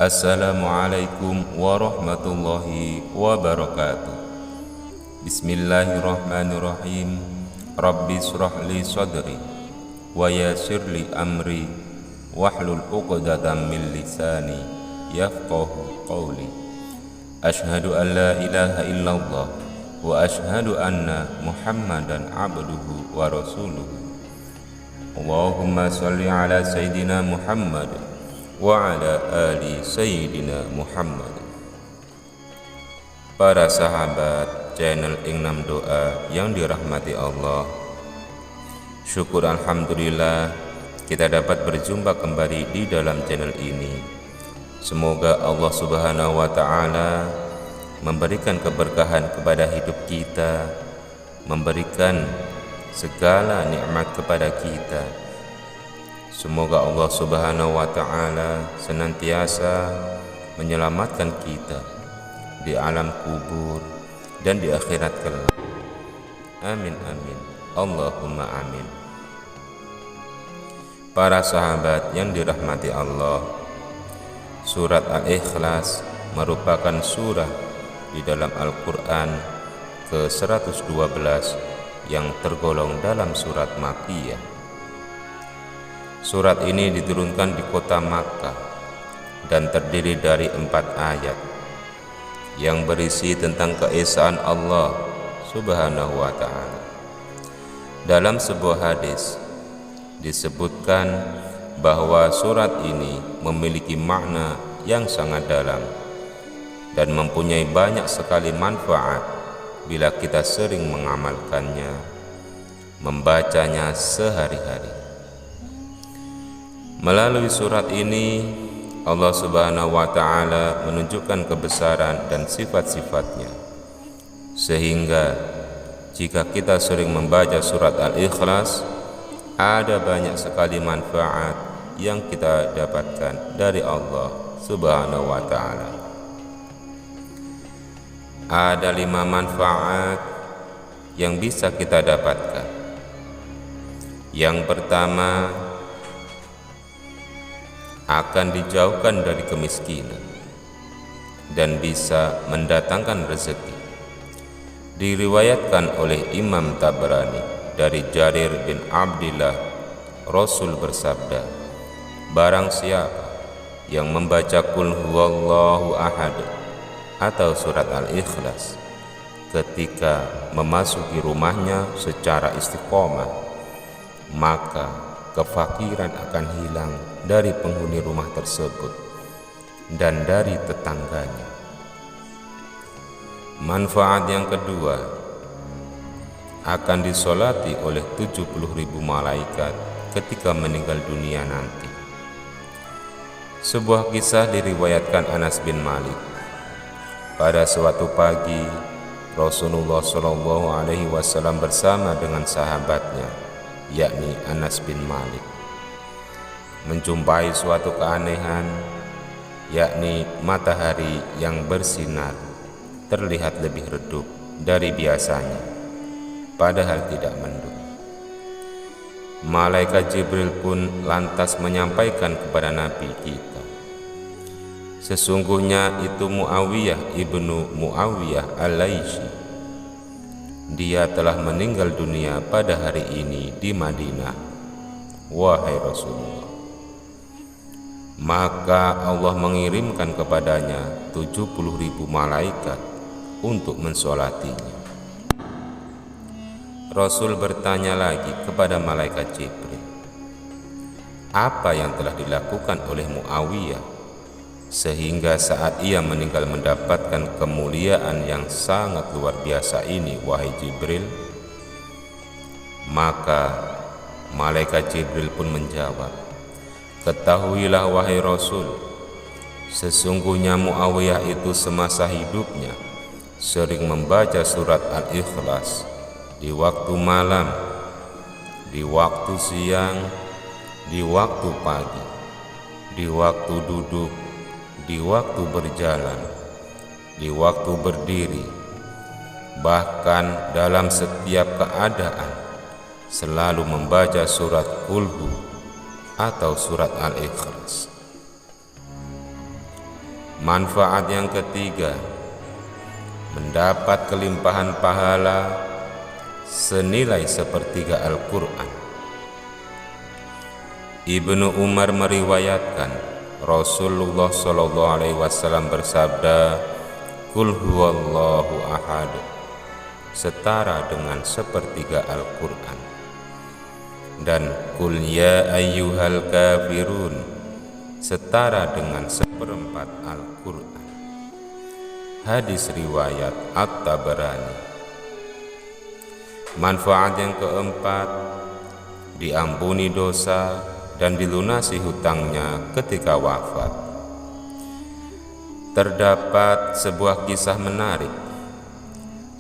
Assalamualaikum warahmatullahi wabarakatuh. Bismillahirrahmanirrahim. Rabbi shrah li sadri wa yassir li amri wahlul 'uqdatam min lisani yafqahu qawli. Asyhadu an la ilaha illallah wa asyhadu anna Muhammadan abduhu wa rasuluhu. Allahumma shalli ala sayyidina Muhammad wa ala ali sayyidina Muhammad. Para sahabat channel Ingnam Doa yang dirahmati Allah, syukur alhamdulillah kita dapat berjumpa kembali di dalam channel ini. Semoga Allah Subhanahu wa taala memberikan keberkahan kepada hidup kita, memberikan segala nikmat kepada kita. Semoga Allah Subhanahu wa taala senantiasa menyelamatkan kita di alam kubur dan di akhirat kelak. Amin amin. Allahumma amin. Para sahabat yang dirahmati Allah, surat Al-Ikhlas merupakan surah di dalam Al-Quran ke-112 yang tergolong dalam surat Makkiyah. Surat ini diturunkan di kota Makkah dan terdiri dari 4 ayat yang berisi tentang keesaan Allah Subhanahu wa ta'ala. Dalam sebuah hadis disebutkan bahwa surat ini memiliki makna yang sangat dalam dan mempunyai banyak sekali manfaat bila kita sering mengamalkannya, membacanya sehari-hari. Melalui surat ini Allah Subhanahu wa ta'ala menunjukkan kebesaran dan sifat-sifatnya, sehingga jika kita sering membaca surat Al-Ikhlas, ada banyak sekali manfaat yang kita dapatkan dari Allah Subhanahu wa ta'ala. Ada 5 manfaat yang bisa kita dapatkan. Yang pertama, akan dijauhkan dari kemiskinan dan bisa mendatangkan rezeki. Diriwayatkan oleh Imam Tabrani dari Jarir bin Abdillah, Rasul bersabda, barang siapa yang membaca Qul huwallahu ahad atau surat Al-Ikhlas ketika memasuki rumahnya secara istiqomah, maka kefakiran akan hilang dari penghuni rumah tersebut dan dari tetangganya. Manfaat yang kedua, akan disolati oleh 70.000 malaikat ketika meninggal dunia nanti. Sebuah kisah diriwayatkan Anas bin Malik. Pada suatu pagi, Rasulullah SAW bersama dengan sahabatnya, yakni Anas bin Malik, menjumpai suatu keanehan, yakni matahari yang bersinar terlihat lebih redup dari biasanya, padahal tidak mendung. Malaikat Jibril pun lantas menyampaikan kepada Nabi kita, sesungguhnya itu Muawiyah ibnu Muawiyah al-Laisi. Dia telah meninggal dunia pada hari ini di Madinah, wahai Rasulullah. Maka Allah mengirimkan kepadanya 70.000 malaikat untuk mensolatinya. Rasul bertanya lagi kepada malaikat Jibril, apa yang telah dilakukan oleh Muawiyah sehingga saat ia meninggal mendapatkan kemuliaan yang sangat luar biasa ini, wahai Jibril? Maka malaikat Jibril pun menjawab, ketahuilah wahai Rasul, sesungguhnya Muawiyah itu semasa hidupnya sering membaca surat Al-Ikhlas di waktu malam, di waktu siang, di waktu pagi, di waktu duduk, di waktu berjalan, di waktu berdiri, bahkan dalam setiap keadaan selalu membaca surat Qul Hu atau surat Al-Ikhlas. Manfaat yang ketiga, mendapat kelimpahan pahala senilai sepertiga Al-Quran. Ibnu Umar meriwayatkan Rasulullah SAW bersabda, "Qul huwallahu ahad," setara dengan sepertiga Al-Quran, dan "Qul ya ayyuhal kafirun," setara dengan seperempat Al-Quran. Hadis riwayat At-Tabarani. Manfaat yang keempat, diampuni dosa dan dilunasi hutangnya ketika wafat. Terdapat sebuah kisah menarik.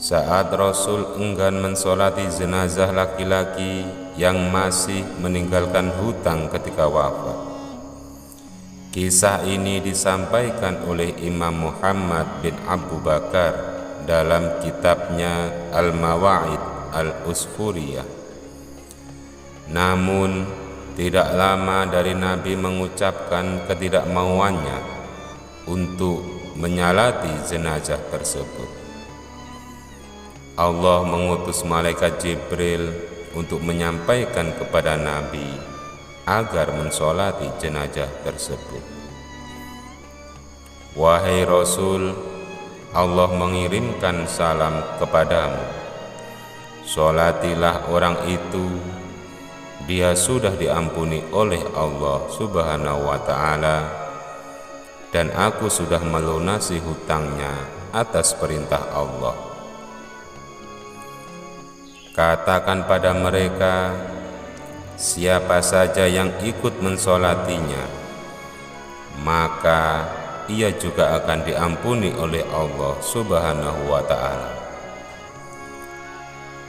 Saat Rasul enggan mensolati jenazah laki-laki yang masih meninggalkan hutang ketika wafat. Kisah ini disampaikan oleh Imam Muhammad bin Abu Bakar dalam kitabnya Al-Mawa'id Al-Usfuriyah. Namun tidak lama dari Nabi mengucapkan ketidakmauannya untuk menyalati jenazah tersebut. Allah mengutus malaikat Jibril untuk menyampaikan kepada Nabi agar mensolati jenazah tersebut. "Wahai Rasul, Allah mengirimkan salam kepadamu. Solatilah orang itu, dia sudah diampuni oleh Allah Subhanahu wa ta'ala, dan aku sudah melunasi hutangnya atas perintah Allah. Katakan pada mereka, siapa saja yang ikut mensolatinya, maka ia juga akan diampuni oleh Allah Subhanahu wa ta'ala."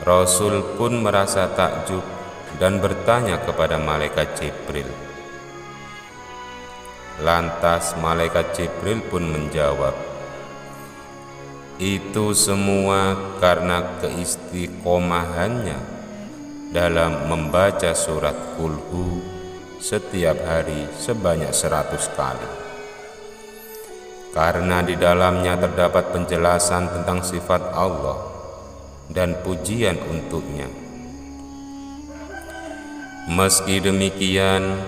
Rasul pun merasa takjub dan bertanya kepada malaikat Jibril. Lantas malaikat Jibril pun menjawab, "Itu semua karena keistiqomahannya dalam membaca surat Qul-Hu setiap hari sebanyak 100 kali. Karena di dalamnya terdapat penjelasan tentang sifat Allah dan pujian untuknya. Meski demikian,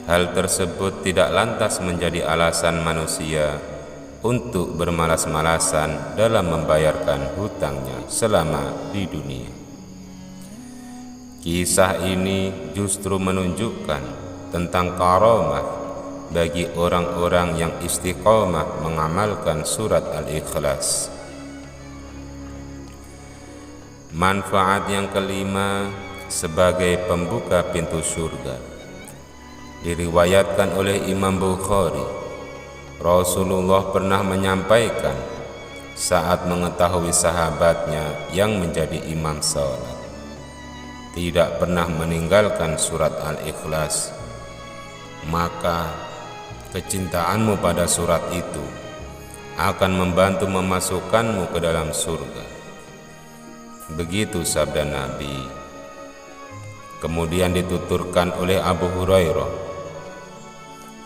hal tersebut tidak lantas menjadi alasan manusia untuk bermalas-malasan dalam membayarkan hutangnya selama di dunia." Kisah ini justru menunjukkan tentang karamah bagi orang-orang yang istiqomah mengamalkan surat Al-Ikhlas. Manfaat yang kelima, sebagai pembuka pintu surga. Diriwayatkan oleh Imam Bukhari, Rasulullah pernah menyampaikan saat mengetahui sahabatnya yang menjadi imam salat tidak pernah meninggalkan surat Al-Ikhlas, maka kecintaanmu pada surat itu akan membantu memasukkanmu ke dalam surga. Begitu sabda Nabi. Kemudian dituturkan oleh Abu Hurairah,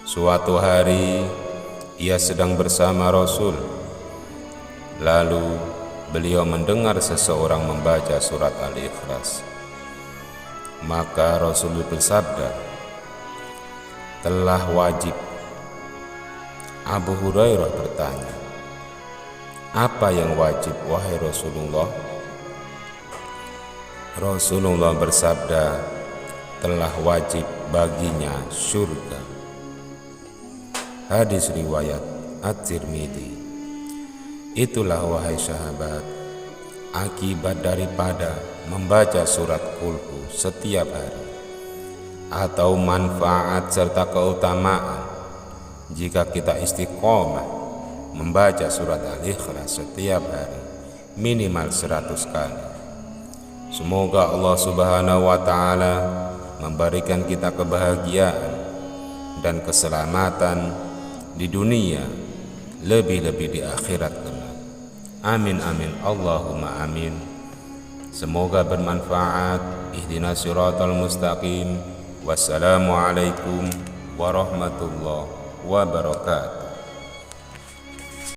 suatu hari ia sedang bersama Rasul, lalu beliau mendengar seseorang membaca surat Al-Ikhlas. Maka Rasul bersabda, "Telah wajib." Abu Hurairah bertanya, "Apa yang wajib, wahai Rasulullah?" Rasulullah bersabda, "Telah wajib baginya surga." Hadis riwayat At-Tirmidzi. Itulah wahai sahabat, akibat daripada membaca surat Qul-Hu setiap hari, atau manfaat serta keutamaan jika kita istiqomah membaca surat Al-Ikhlas setiap hari minimal 100 kali. Semoga Allah Subhanahu wa ta'ala memberikan kita kebahagiaan dan keselamatan di dunia, lebih-lebih di akhirat kelak. Amin amin Allahumma amin. Semoga bermanfaat. Ihdinas siratal mustaqim. Wassalamualaikum warahmatullahi wabarakatuh.